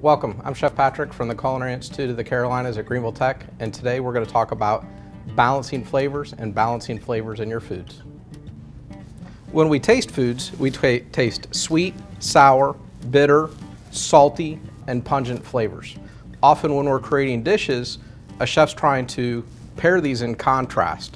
Welcome, I'm Chef Patrick from the Culinary Institute of the Carolinas at Greenville Tech, and today we're going to talk about balancing flavors and balancing flavors in your foods. When we taste foods, we taste sweet, sour, bitter, salty, and pungent flavors. Often when we're creating dishes, a chef's trying to pair these in contrast.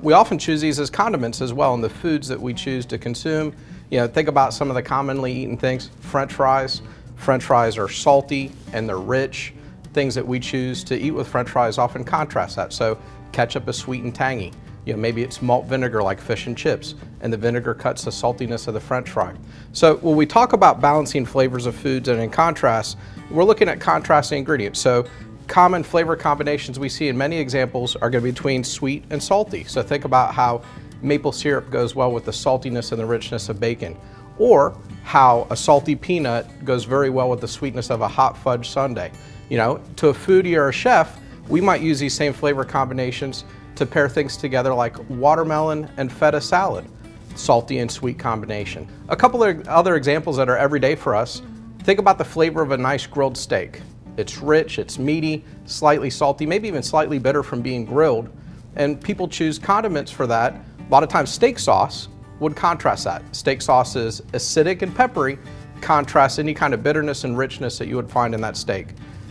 We often choose these as condiments as well in the foods that we choose to consume. You know, think about some of the commonly eaten things. French fries. French fries are salty and they're rich. Things that we choose to eat with French fries often contrast that. So ketchup is sweet and tangy. You know, maybe it's malt vinegar like fish and chips, and the vinegar cuts the saltiness of the French fry. So when we talk about balancing flavors of foods and in contrast, we're looking at contrasting ingredients. So common flavor combinations we see in many examples are going to be between sweet and salty. So think about how maple syrup goes well with the saltiness and the richness of bacon, or how a salty peanut goes very well with the sweetness of a hot fudge sundae. You know, to a foodie or a chef, we might use these same flavor combinations to pair things together like watermelon and feta salad, salty and sweet combination. A couple of other examples that are everyday for us. Think about the flavor of a nice grilled steak. It's rich, it's meaty, slightly salty, maybe even slightly bitter from being grilled, and people choose condiments for that. A lot of times steak sauce would contrast that. Steak sauce is acidic and peppery, contrasts any kind of bitterness and richness that you would find in that steak.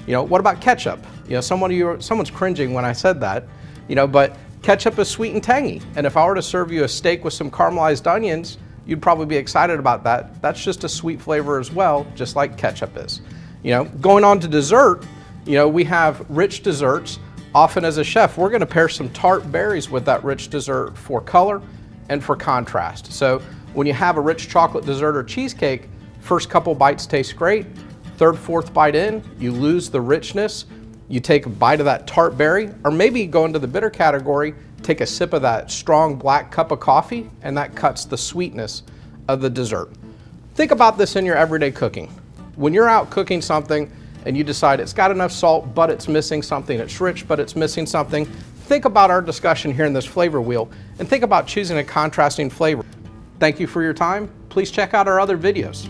You know, what about ketchup? You know, someone's cringing when I said that, you know, but ketchup is sweet and tangy. And if I were to serve you a steak with some caramelized onions, you'd probably be excited about that. That's just a sweet flavor as well, just like ketchup is. You know, going on to dessert, you know, we have rich desserts. Often as a chef, we're going to pair some tart berries with that rich dessert for color and for contrast. So when you have a rich chocolate dessert or cheesecake, first couple bites taste great. Third, fourth bite in, you lose the richness. You take a bite of that tart berry, or maybe go into the bitter category, take a sip of that strong black cup of coffee, and that cuts the sweetness of the dessert. Think about this in your everyday cooking. When you're out cooking something and you decide it's got enough salt, but it's missing something, it's rich, but it's missing something, think about our discussion here in this flavor wheel and think about choosing a contrasting flavor. Thank you for your time. Please check out our other videos.